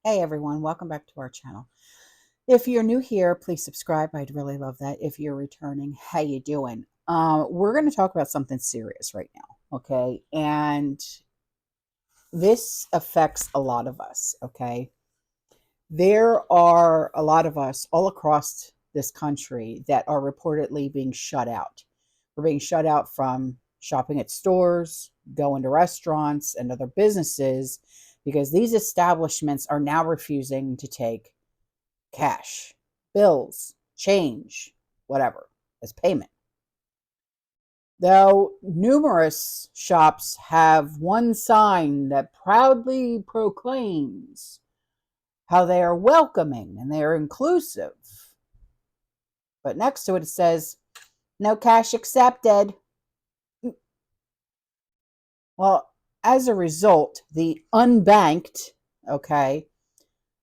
Hey everyone, welcome back to our channel. If you're new here, please subscribe. I'd really love that. If you're returning, how you doing? We're going to talk about something serious right now, okay? And this affects a lot of us, okay? There are a lot of us all across this country that are reportedly being shut out. We're being shut out from shopping at stores, going to restaurants and other businesses because these establishments are now refusing to take cash, bills, change, whatever, as payment. Though numerous shops have one sign that proudly proclaims how they are welcoming and they are inclusive. But next to it, it says, no cash accepted. Well, as a result, the unbanked, okay,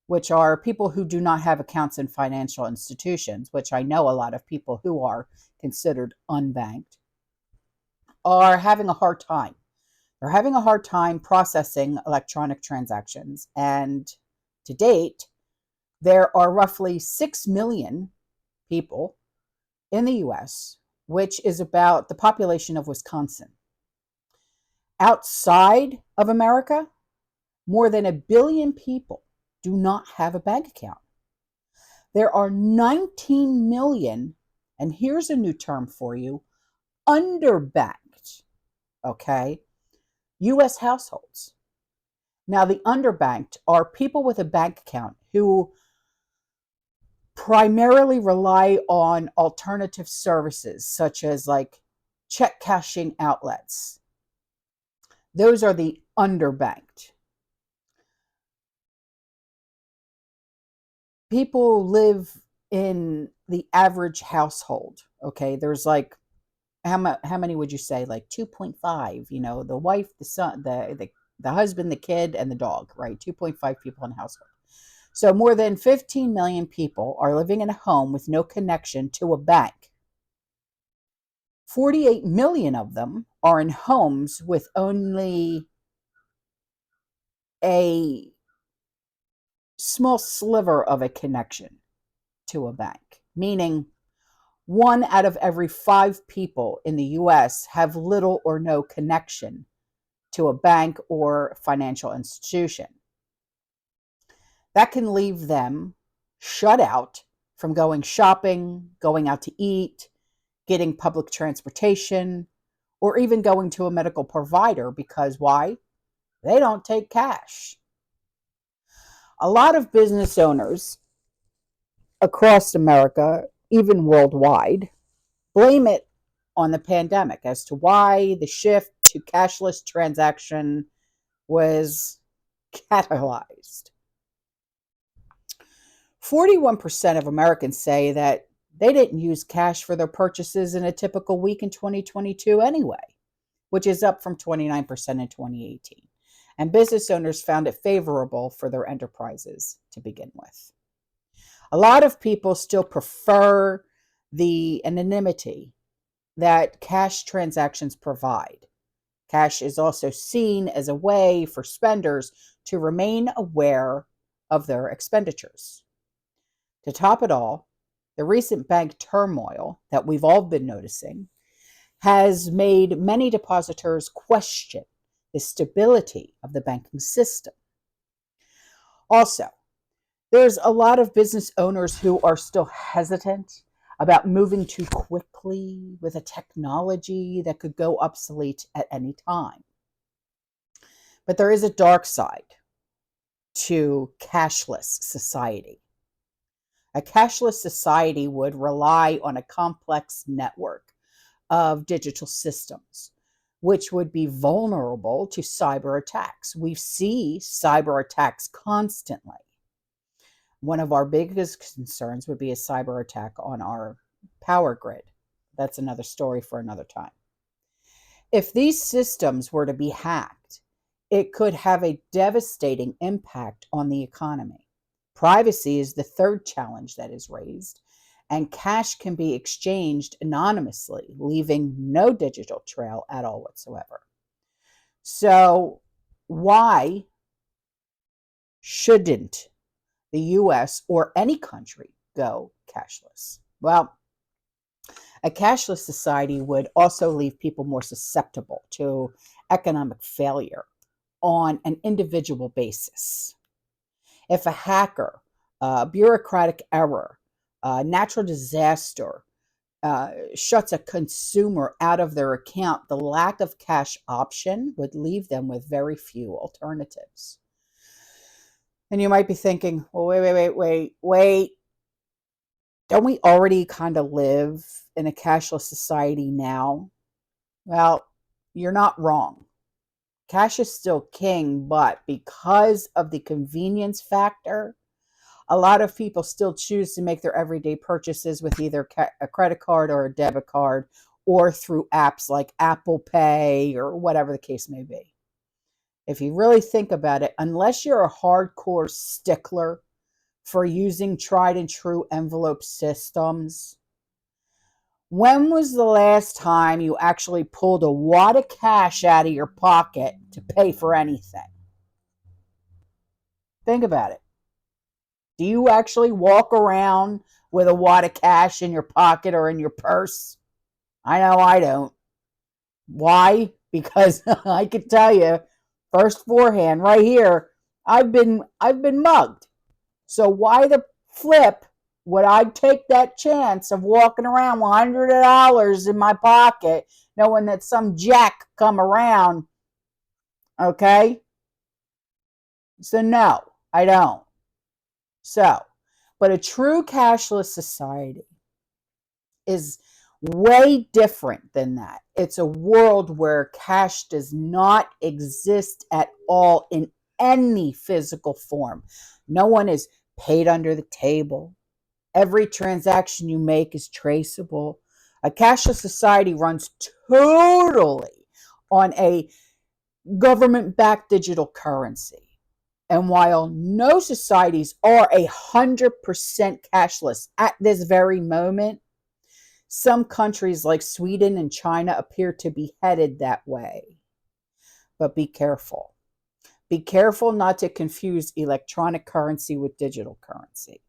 which are people who do not have accounts in financial institutions, which I know a lot of people who are considered unbanked, are having a hard time. They're having a hard time processing electronic transactions. And to date, there are roughly 6 million people in the US, which is about the population of Wisconsin. Outside of America, more than 1 billion people do not have a bank account. There are 19 million, and here's a new term for you, underbanked, okay, US households. Now, the underbanked are people with a bank account who primarily rely on alternative services such as like check cashing outlets. Those are the underbanked. People live in the average household. Okay, there's like how many would you say? Like 2.5. You know, the wife, the son, the husband, the kid, and the dog. Right, 2.5 people in a household. So more than 15 million people are living in a home with no connection to a bank. 48 million of them are in homes with only a small sliver of a connection to a bank, meaning 1 out of every 5 people in the US have little or no connection to a bank or financial institution. That can leave them shut out from going shopping, going out to eat, getting public transportation, or even going to a medical provider because why? They don't take cash. A lot of business owners across America, even worldwide, blame it on the pandemic as to why the shift to cashless transaction was catalyzed. 41% of Americans say that they didn't use cash for their purchases in a typical week in 2022 anyway, which is up from 29% in 2018. And business owners found it favorable for their enterprises to begin with. A lot of people still prefer the anonymity that cash transactions provide. Cash is also seen as a way for spenders to remain aware of their expenditures. To top it all, the recent bank turmoil that we've all been noticing has made many depositors question the stability of the banking system. Also, there's a lot of business owners who are still hesitant about moving too quickly with a technology that could go obsolete at any time. But there is a dark side to cashless society. A cashless society would rely on a complex network of digital systems, which would be vulnerable to cyber attacks. We see cyber attacks constantly. One of our biggest concerns would be a cyber attack on our power grid. That's another story for another time. If these systems were to be hacked, it could have a devastating impact on the economy. Privacy is the third challenge that is raised, and cash can be exchanged anonymously, leaving no digital trail at all whatsoever. So, why shouldn't the US or any country go cashless? Well, a cashless society would also leave people more susceptible to economic failure on an individual basis. If a hacker, bureaucratic error, natural disaster shuts a consumer out of their account, the lack of cash option would leave them with very few alternatives. And you might be thinking, well, wait. Don't we already kind of live in a cashless society now? Well, you're not wrong. Cash is still king, but because of the convenience factor, a lot of people still choose to make their everyday purchases with either a credit card or a debit card, or through apps like Apple Pay or whatever the case may be. If you really think about it, unless you're a hardcore stickler for using tried and true envelope systems, when was the last time you actually pulled a wad of cash out of your pocket to pay for anything? Think about it. Do you actually walk around with a wad of cash in your pocket or in your purse? I know I don't. Why? Because I can tell you, first forehand, right here, I've been mugged. So why the flip would I take that chance of walking around with $100 in my pocket, knowing that some jack come around? Okay? So no, I don't. So, but a true cashless society is way different than that. It's a world where cash does not exist at all in any physical form. No one is paid under the table. Every transaction you make is traceable. A cashless society runs totally on a government-backed digital currency. And while no societies are 100% cashless at this very moment, some countries like Sweden and China appear to be headed that way. But be careful. Be careful not to confuse electronic currency with digital currency.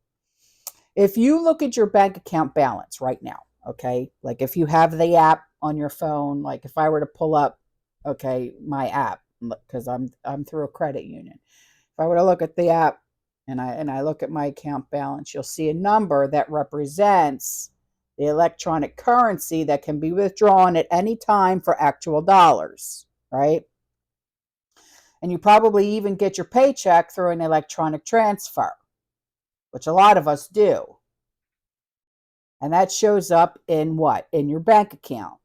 If you look at your bank account balance right now, okay, like if you have the app on your phone, like if I were to pull up, okay, my app, because I'm through a credit union. If I were to look at the app and I look at my account balance, you'll see a number that represents the electronic currency that can be withdrawn at any time for actual dollars, right? And you probably even get your paycheck through an electronic transfer, which a lot of us do. And that shows up in what? In your bank account.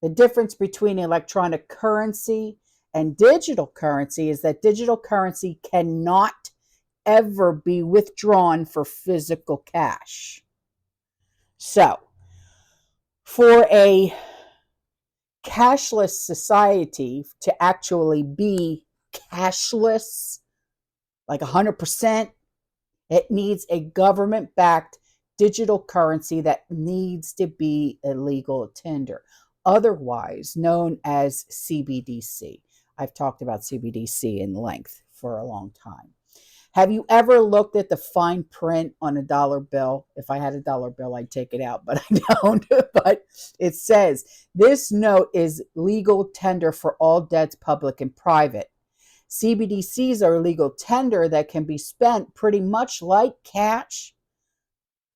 The difference between electronic currency and digital currency is that digital currency cannot ever be withdrawn for physical cash. So, for a cashless society to actually be cashless, like 100%, it needs a government-backed digital currency that needs to be a legal tender, otherwise known as CBDC. I've talked about CBDC in length for a long time. Have you ever looked at the fine print on a dollar bill? If I had a dollar bill, I'd take it out, but I don't. But it says, this note is legal tender for all debts, public and private. CBDCs are legal tender that can be spent pretty much like cash,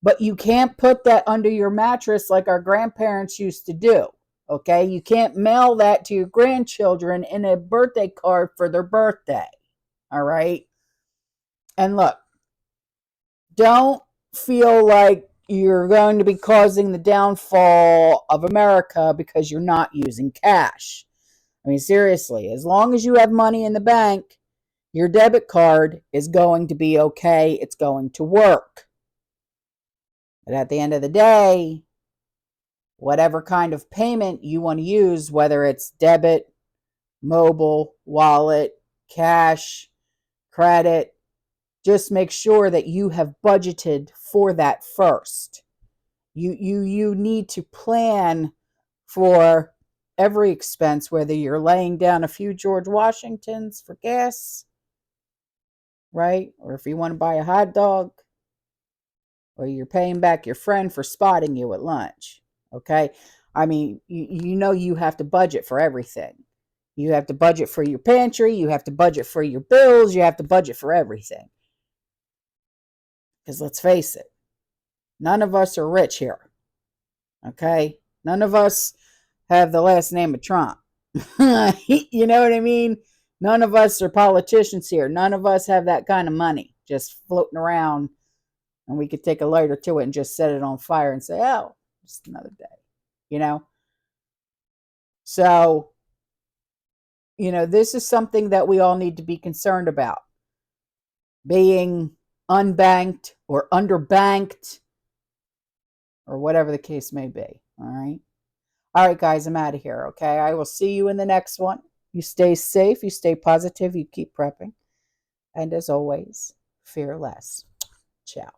but you can't put that under your mattress like our grandparents used to do. Okay? You can't mail that to your grandchildren in a birthday card for their birthday. All right? And look, don't feel like you're going to be causing the downfall of America because you're not using cash. I mean, seriously, as long as you have money in the bank, your debit card is going to be okay. It's going to work. But at the end of the day, whatever kind of payment you want to use, whether it's debit, mobile, wallet, cash, credit, just make sure that you have budgeted for that first. You need to plan for every expense, whether you're laying down a few George Washingtons for gas, right? Or if you want to buy a hot dog, or you're paying back your friend for spotting you at lunch. Okay. I mean, you know, you have to budget for everything. You have to budget for your pantry. You have to budget for your bills. You have to budget for everything. Because let's face it, none of us are rich here. Okay. None of us have the last name of Trump. You know what I mean? None of us are politicians here. None of us have that kind of money just floating around, and we could take a lighter to it and just set it on fire and say, oh, just another day, you know? So, you know, this is something that we all need to be concerned about. Being unbanked or underbanked or whatever the case may be. All right. All right, guys, I'm out of here. Okay. I will see you in the next one. You stay safe, you stay positive, you keep prepping. And as always, fear less. Ciao.